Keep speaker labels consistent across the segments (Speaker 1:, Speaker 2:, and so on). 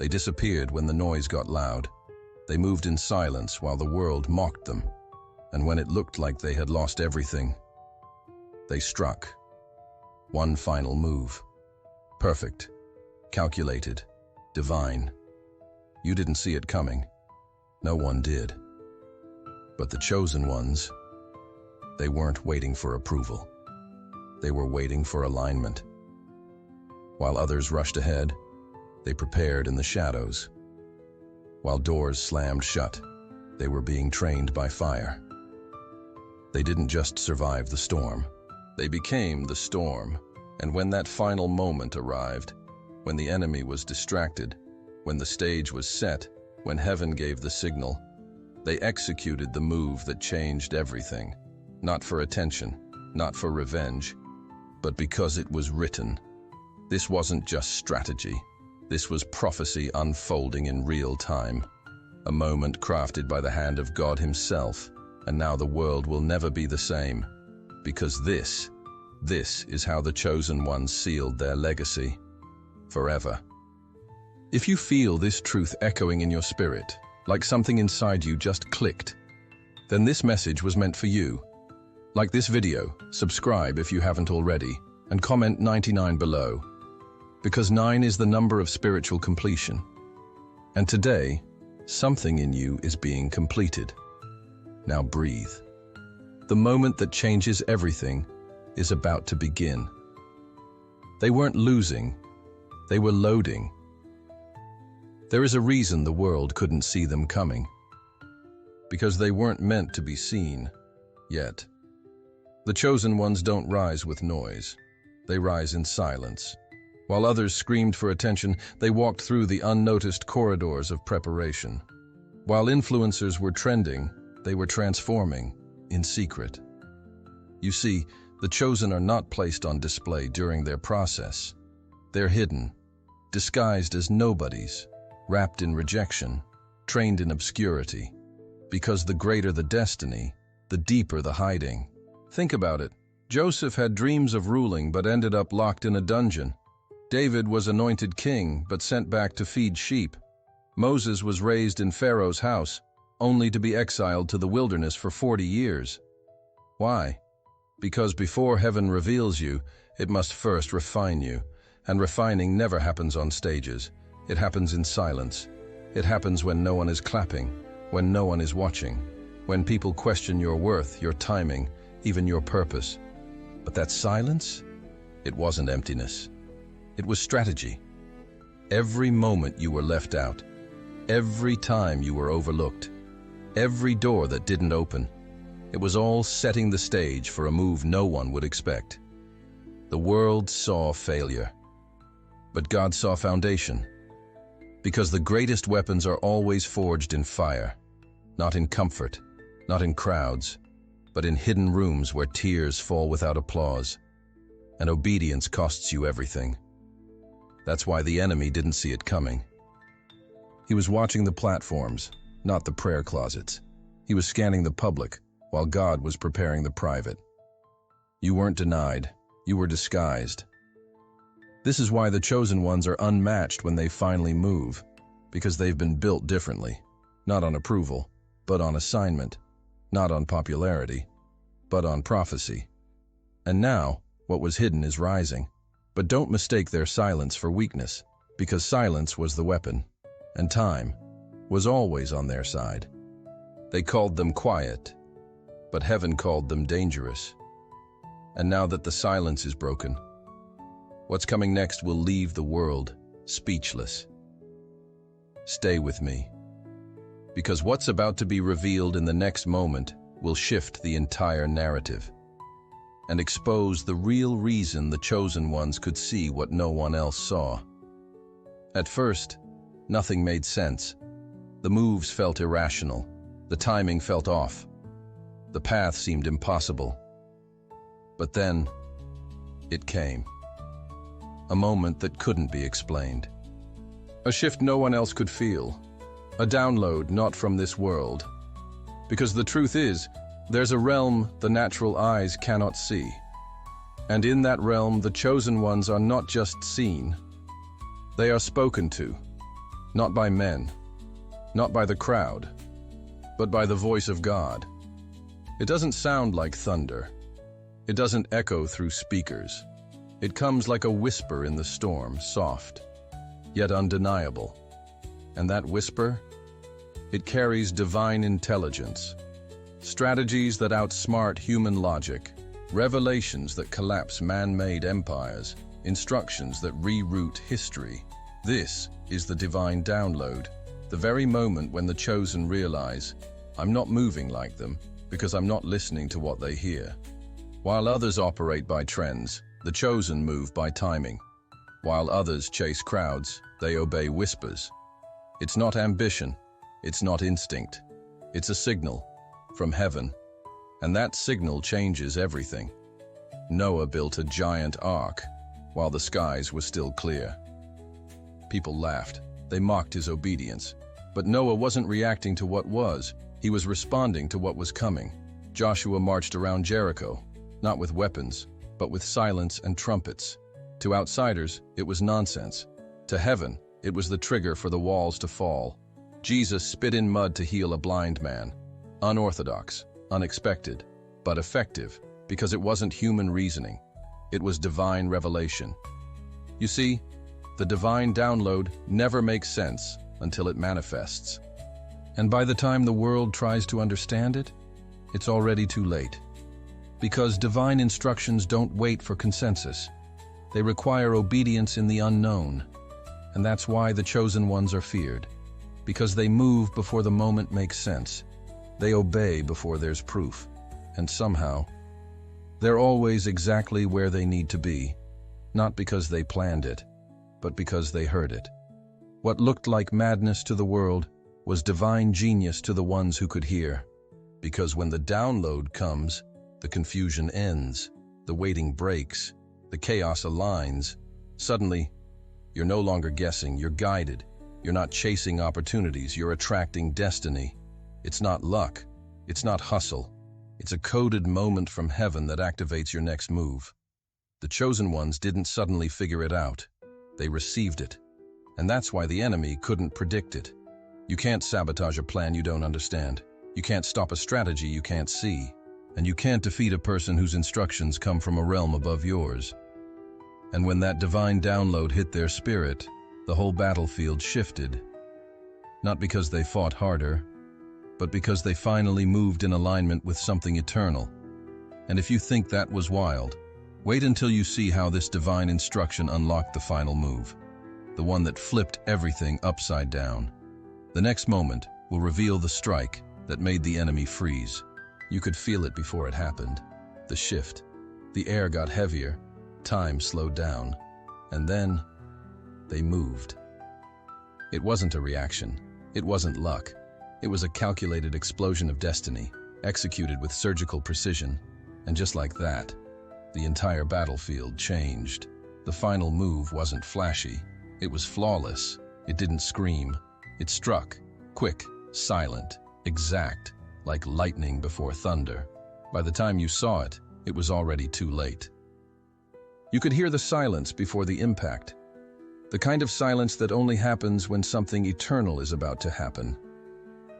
Speaker 1: They disappeared when the noise got loud. They moved in silence while the world mocked them. And when it looked like they had lost everything, they struck. One final move. Perfect, calculated, divine. You didn't see it coming. No one did. But the chosen ones, they weren't waiting for approval. They were waiting for alignment. While others rushed ahead, they prepared in the shadows. While doors slammed shut, they were being trained by fire. They didn't just survive the storm. They became the storm. And when that final moment arrived, when the enemy was distracted, when the stage was set, when heaven gave the signal, they executed the move that changed everything. Not for attention, not for revenge, but because it was written. This wasn't just strategy. This was prophecy unfolding in real time. A moment crafted by the hand of God himself, and now the world will never be the same. Because this is how the chosen ones sealed their legacy. Forever. If you feel this truth echoing in your spirit, like something inside you just clicked, then this message was meant for you. Like this video, subscribe if you haven't already, and comment 99 below. Because 9 is the number of spiritual completion. And today, something in you is being completed. Now breathe. The moment that changes everything is about to begin. They weren't losing, they were loading. There is a reason the world couldn't see them coming. Because they weren't meant to be seen, yet. The chosen ones don't rise with noise. They rise in silence. While others screamed for attention, they walked through the unnoticed corridors of preparation. While influencers were trending, they were transforming in secret. You see, the chosen are not placed on display during their process. They're hidden, disguised as nobodies, wrapped in rejection, trained in obscurity. Because the greater the destiny, the deeper the hiding. Think about it. Joseph had dreams of ruling but ended up locked in a dungeon. David was anointed king but sent back to feed sheep. Moses was raised in Pharaoh's house, only to be exiled to the wilderness for 40 years. Why? Because before heaven reveals you, it must first refine you. And refining never happens on stages. It happens in silence. It happens when no one is clapping, when no one is watching, when people question your worth, your timing, even your purpose. But that silence? It wasn't emptiness. It was strategy. Every moment you were left out, every time you were overlooked, every door that didn't open, it was all setting the stage for a move no one would expect. The world saw failure, but God saw foundation. Because the greatest weapons are always forged in fire, not in comfort, not in crowds, but in hidden rooms where tears fall without applause, and obedience costs you everything. That's why the enemy didn't see it coming. He was watching the platforms, not the prayer closets. He was scanning the public, while God was preparing the private. You weren't denied, you were disguised. This is why the chosen ones are unmatched when they finally move, because they've been built differently, not on approval, but on assignment, not on popularity, but on prophecy. And now, what was hidden is rising. But don't mistake their silence for weakness, because silence was the weapon, and time was always on their side. They called them quiet, but heaven called them dangerous. And now that the silence is broken, what's coming next will leave the world speechless. Stay with me, because what's about to be revealed in the next moment will shift the entire narrative and expose the real reason the chosen ones could see what no one else saw. At first, nothing made sense. The moves felt irrational. The timing felt off. The path seemed impossible. But then, it came. A moment that couldn't be explained. A shift no one else could feel. A download not from this world. Because the truth is, there's a realm the natural eyes cannot see. And in that realm, the chosen ones are not just seen. They are spoken to. Not by men, not by the crowd, but by the voice of God. It doesn't sound like thunder. It doesn't echo through speakers. It comes like a whisper in the storm, soft, yet undeniable. And that whisper? It carries divine intelligence, strategies that outsmart human logic, revelations that collapse man-made empires, instructions that reroute history. This is the divine download, the very moment when the chosen realize, I'm not moving like them because I'm not listening to what they hear. While others operate by trends, the chosen move by timing. While others chase crowds, they obey whispers. It's not ambition, it's not instinct. It's a signal from heaven, and that signal changes everything. Noah built a giant ark while the skies were still clear. People laughed. They mocked his obedience. But Noah wasn't reacting to what was. He was responding to what was coming. Joshua marched around Jericho, not with weapons, but with silence and trumpets. To outsiders, it was nonsense. To heaven, it was the trigger for the walls to fall. Jesus spit in mud to heal a blind man. Unorthodox, unexpected, but effective, because it wasn't human reasoning. It was divine revelation. You see, the divine download never makes sense until it manifests. And by the time the world tries to understand it, it's already too late. Because divine instructions don't wait for consensus. They require obedience in the unknown. And that's why the chosen ones are feared. Because they move before the moment makes sense. They obey before there's proof. And somehow, they're always exactly where they need to be. Not because they planned it, but because they heard it. What looked like madness to the world was divine genius to the ones who could hear. Because when the download comes, the confusion ends, the waiting breaks, the chaos aligns. Suddenly, you're no longer guessing, you're guided. You're not chasing opportunities, you're attracting destiny. It's not luck, it's not hustle. It's a coded moment from heaven that activates your next move. The chosen ones didn't suddenly figure it out. They received it. And that's why the enemy couldn't predict it. You can't sabotage a plan you don't understand. You can't stop a strategy you can't see. And you can't defeat a person whose instructions come from a realm above yours. And when that divine download hit their spirit, the whole battlefield shifted. Not because they fought harder, but because they finally moved in alignment with something eternal. And if you think that was wild, wait until you see how this divine instruction unlocked the final move. The one that flipped everything upside down. The next moment will reveal the strike that made the enemy freeze. You could feel it before it happened. The shift. The air got heavier. Time slowed down. And then, they moved. It wasn't a reaction. It wasn't luck. It was a calculated explosion of destiny, executed with surgical precision. And just like that, the entire battlefield changed. The final move wasn't flashy. It was flawless. It didn't scream. It struck, quick, silent, exact, like lightning before thunder. By the time you saw it, it was already too late. You could hear the silence before the impact. The kind of silence that only happens when something eternal is about to happen.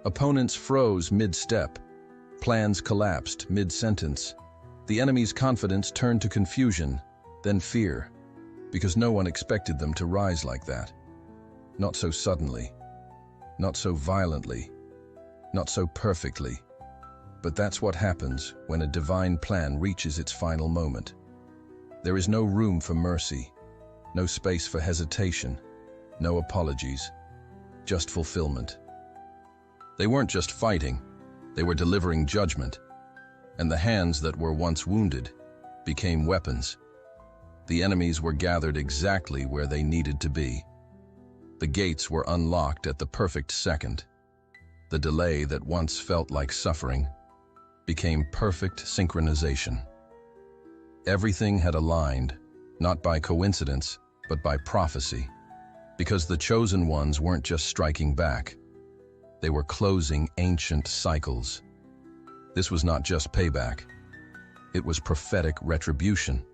Speaker 1: Opponents froze mid-step. Plans collapsed mid-sentence. The enemy's confidence turned to confusion, then fear, because no one expected them to rise like that. Not so suddenly, not so violently, not so perfectly. But that's what happens when a divine plan reaches its final moment. There is no room for mercy, no space for hesitation, no apologies, just fulfillment. They weren't just fighting, they were delivering judgment. And the hands that were once wounded became weapons. The enemies were gathered exactly where they needed to be. The gates were unlocked at the perfect second. The delay that once felt like suffering became perfect synchronization. Everything had aligned, not by coincidence, but by prophecy. Because the chosen ones weren't just striking back. They were closing ancient cycles. This was not just payback. It was prophetic retribution.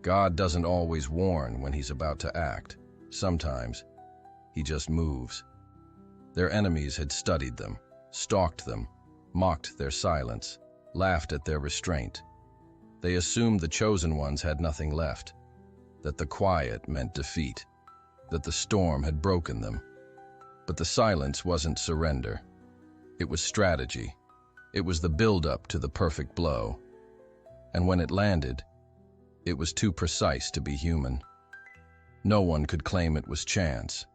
Speaker 1: God doesn't always warn when he's about to act. Sometimes, he just moves. Their enemies had studied them, stalked them, mocked their silence, laughed at their restraint. They assumed the chosen ones had nothing left, that the quiet meant defeat, that the storm had broken them. But the silence wasn't surrender. It was strategy. It was the build-up to the perfect blow. And when it landed, it was too precise to be human. No one could claim it was chance.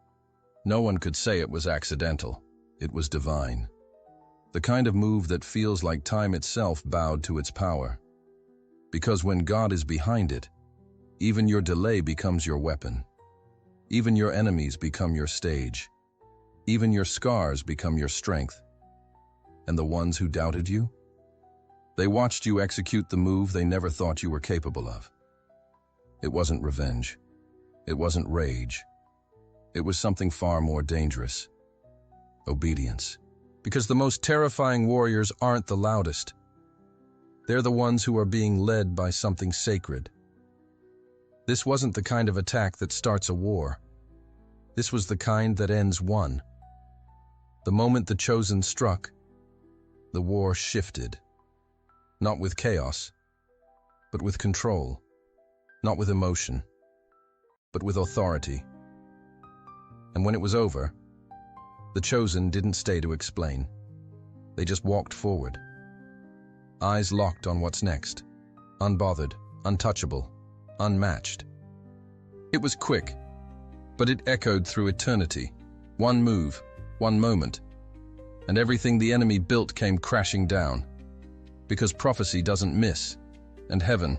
Speaker 1: No one could say it was accidental. It was divine. The kind of move that feels like time itself bowed to its power. Because when God is behind it, even your delay becomes your weapon. Even your enemies become your stage. Even your scars become your strength. And the ones who doubted you? They watched you execute the move they never thought you were capable of. It wasn't revenge. It wasn't rage. It was something far more dangerous. Obedience. Because the most terrifying warriors aren't the loudest. They're the ones who are being led by something sacred. This wasn't the kind of attack that starts a war. This was the kind that ends one. The moment the chosen struck, the war shifted. Not with chaos, but with control. Not with emotion, but with authority. And when it was over, the chosen didn't stay to explain. They just walked forward. Eyes locked on what's next. Unbothered, untouchable, unmatched. It was quick, but it echoed through eternity. One move, one moment, and everything the enemy built came crashing down. Because prophecy doesn't miss, and heaven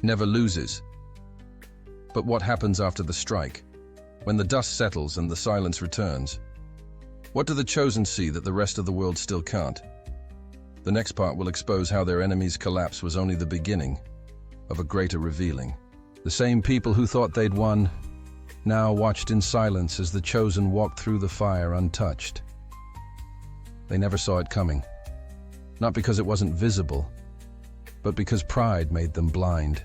Speaker 1: never loses. But what happens after the strike? When the dust settles and the silence returns? What do the chosen see that the rest of the world still can't? The next part will expose how their enemy's collapse was only the beginning of a greater revealing. The same people who thought they'd won now watched in silence as the chosen walked through the fire untouched. They never saw it coming. Not because it wasn't visible, but because pride made them blind.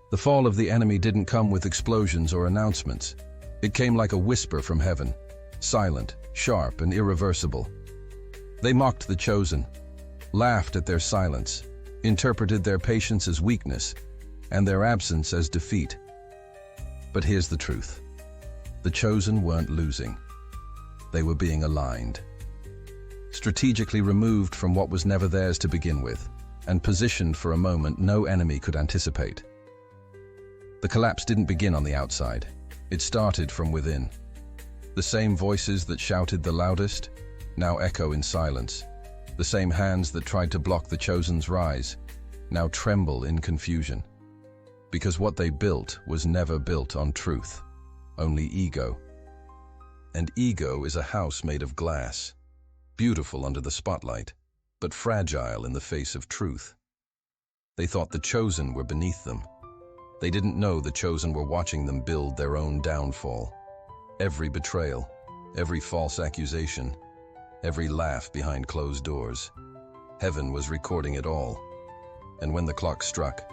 Speaker 1: The fall of the enemy didn't come with explosions or announcements. It came like a whisper from heaven, silent, sharp, and irreversible. They mocked the chosen, laughed at their silence, interpreted their patience as weakness, and their absence as defeat. But here's the truth. The chosen weren't losing. They were being aligned. Strategically removed from what was never theirs to begin with, and positioned for a moment no enemy could anticipate. The collapse didn't begin on the outside. It started from within. The same voices that shouted the loudest now echo in silence. The same hands that tried to block the chosen's rise now tremble in confusion. Because what they built was never built on truth, only ego. And ego is a house made of glass, beautiful under the spotlight, but fragile in the face of truth. They thought the chosen were beneath them. They didn't know the chosen were watching them build their own downfall. Every betrayal, every false accusation, every laugh behind closed doors. Heaven was recording it all. And when the clock struck,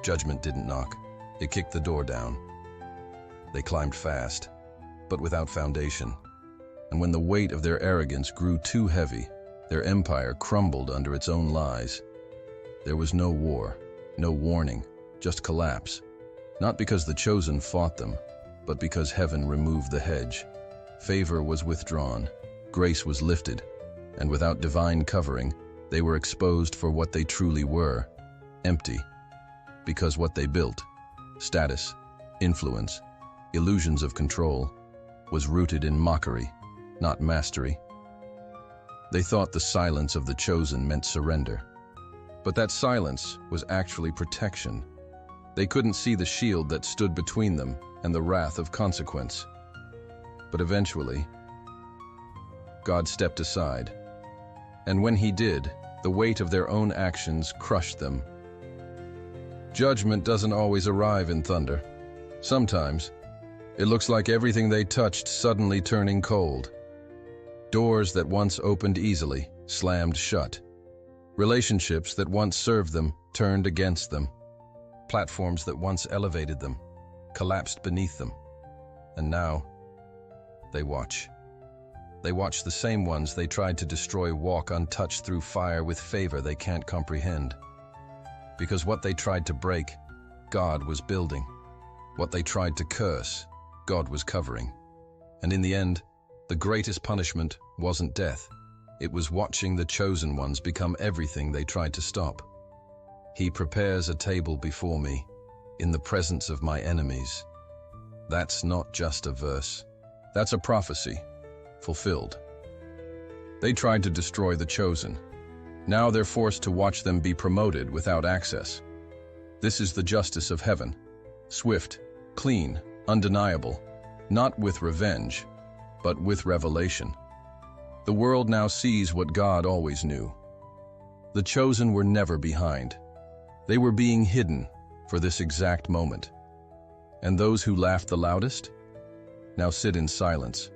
Speaker 1: judgment didn't knock. It kicked the door down. They climbed fast, but without foundation. And when the weight of their arrogance grew too heavy, their empire crumbled under its own lies. There was no war, no warning, just collapse. Not because the chosen fought them, but because heaven removed the hedge. Favor was withdrawn, grace was lifted, and without divine covering, they were exposed for what they truly were, empty. Because what they built, status, influence, illusions of control, was rooted in mockery, not mastery. They thought the silence of the chosen meant surrender. But that silence was actually protection. They couldn't see the shield that stood between them and the wrath of consequence. But eventually, God stepped aside. And when he did, the weight of their own actions crushed them. Judgment doesn't always arrive in thunder. Sometimes, it looks like everything they touched suddenly turning cold. Doors that once opened easily slammed shut. Relationships that once served them turned against them. Platforms that once elevated them collapsed beneath them. And now, They watch. They watch the same ones they tried to destroy walk untouched through fire with favor they can't comprehend. Because what they tried to break, God was building. What they tried to curse, God was covering. And in the end, the greatest punishment wasn't death. It was watching the chosen ones become everything they tried to stop. He prepares a table before me, in the presence of my enemies. That's not just a verse. That's a prophecy, fulfilled. They tried to destroy the chosen. Now they're forced to watch them be promoted without access. This is the justice of heaven. Swift, clean, undeniable, not with revenge, but with revelation. The world now sees what God always knew. The chosen were never behind. They were being hidden for this exact moment. And those who laughed the loudest now sit in silence,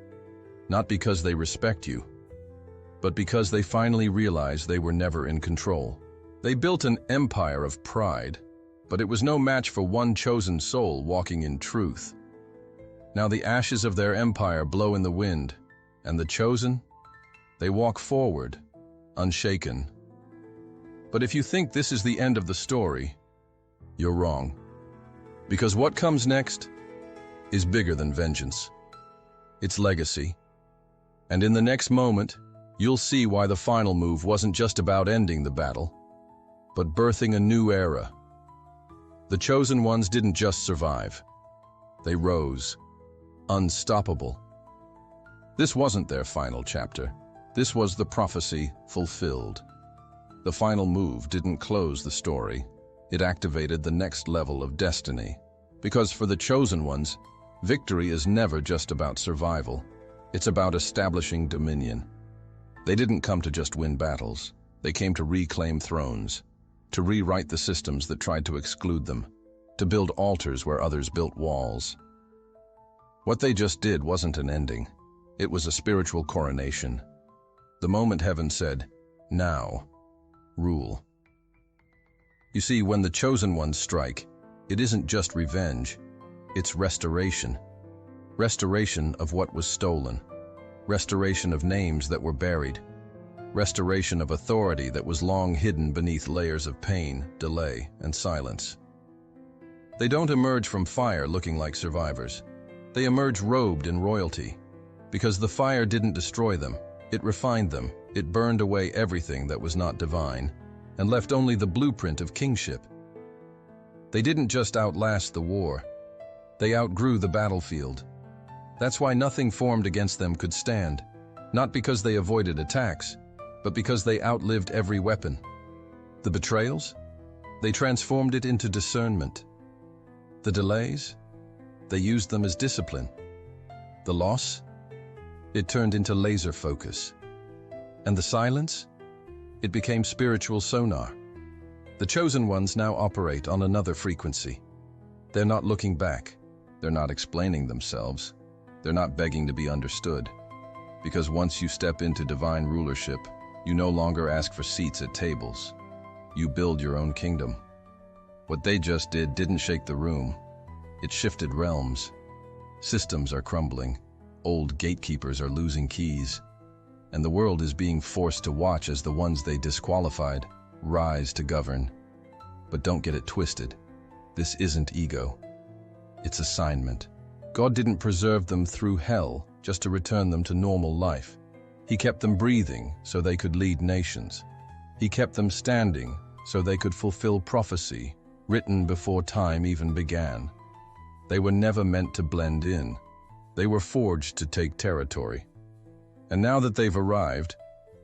Speaker 1: not because they respect you, but because they finally realize they were never in control. They built an empire of pride, but it was no match for one chosen soul walking in truth. Now the ashes of their empire blow in the wind, and the chosen, they walk forward, unshaken. But if you think this is the end of the story, you're wrong. Because what comes next is bigger than vengeance. It's legacy. And in the next moment, you'll see why the final move wasn't just about ending the battle, but birthing a new era. The chosen ones didn't just survive. They rose, unstoppable. This wasn't their final chapter. This was the prophecy fulfilled. The final move didn't close the story. It activated the next level of destiny. Because for the chosen ones, victory is never just about survival. It's about establishing dominion. They didn't come to just win battles. They came to reclaim thrones, to rewrite the systems that tried to exclude them, to build altars where others built walls. What they just did wasn't an ending. It was a spiritual coronation. The moment heaven said, "Now, rule." You see, when the chosen ones strike, it isn't just revenge, it's restoration. Restoration of what was stolen. Restoration of names that were buried. Restoration of authority that was long hidden beneath layers of pain, delay, and silence. They don't emerge from fire looking like survivors. They emerge robed in royalty. Because the fire didn't destroy them, it refined them. It burned away everything that was not divine, and left only the blueprint of kingship. They didn't just outlast the war. They outgrew the battlefield. That's why nothing formed against them could stand, not because they avoided attacks, but because they outlived every weapon. The betrayals? They transformed it into discernment. The delays? They used them as discipline. The loss? It turned into laser focus. And the silence? It became spiritual sonar. The chosen ones now operate on another frequency. They're not looking back. They're not explaining themselves. They're not begging to be understood. Because once you step into divine rulership, you no longer ask for seats at tables. You build your own kingdom. What they just did didn't shake the room. It shifted realms. Systems are crumbling. Old gatekeepers are losing keys. And the world is being forced to watch as the ones they disqualified rise to govern. But don't get it twisted. This isn't ego. It's assignment. God didn't preserve them through hell just to return them to normal life. He kept them breathing so they could lead nations. He kept them standing so they could fulfill prophecy written before time even began. They were never meant to blend in. They were forged to take territory. And now that they've arrived,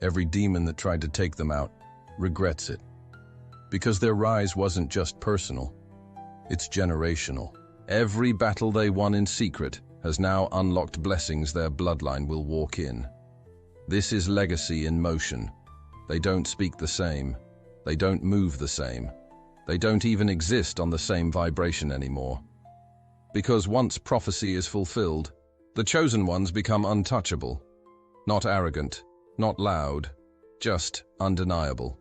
Speaker 1: every demon that tried to take them out regrets it. Because their rise wasn't just personal, it's generational. Every battle they won in secret has now unlocked blessings their bloodline will walk in. This is legacy in motion. They don't speak the same. They don't move the same. They don't even exist on the same vibration anymore. Because once prophecy is fulfilled, the chosen ones become untouchable. Not arrogant, not loud, just undeniable.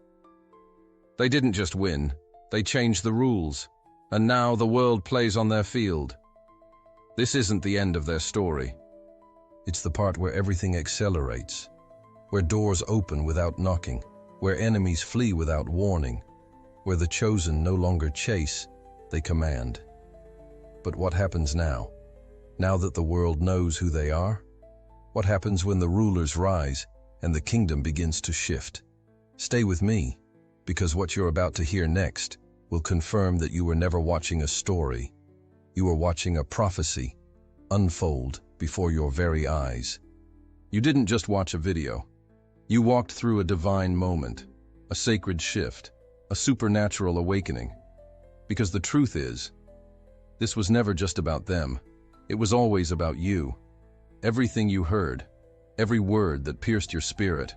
Speaker 1: They didn't just win, they changed the rules, and now the world plays on their field. This isn't the end of their story. It's the part where everything accelerates, where doors open without knocking, where enemies flee without warning, where the chosen no longer chase, they command. But what happens now? Now that the world knows who they are? What happens when the rulers rise and the kingdom begins to shift? Stay with me, because what you're about to hear next will confirm that you were never watching a story. You were watching a prophecy unfold before your very eyes. You didn't just watch a video. You walked through a divine moment, a sacred shift, a supernatural awakening. Because the truth is, this was never just about them. It was always about you. Everything you heard, every word that pierced your spirit,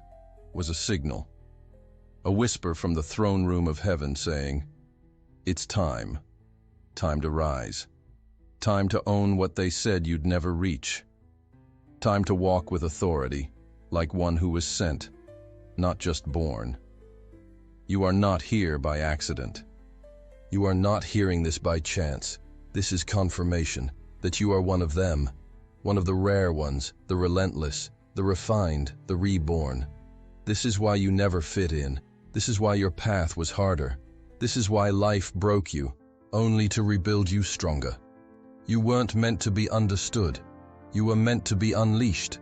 Speaker 1: was a signal. A whisper from the throne room of heaven saying, "It's time. Time to rise. Time to own what they said you'd never reach. Time to walk with authority, like one who was sent, not just born." You are not here by accident. You are not hearing this by chance. This is confirmation that you are one of them, one of the rare ones, the relentless, the refined, the reborn. This is why you never fit in. This is why your path was harder. This is why life broke you, only to rebuild you stronger. You weren't meant to be understood. You were meant to be unleashed.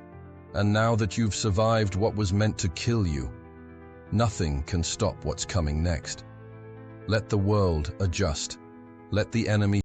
Speaker 1: And now that you've survived what was meant to kill you, nothing can stop what's coming next. Let the world adjust. Let the enemy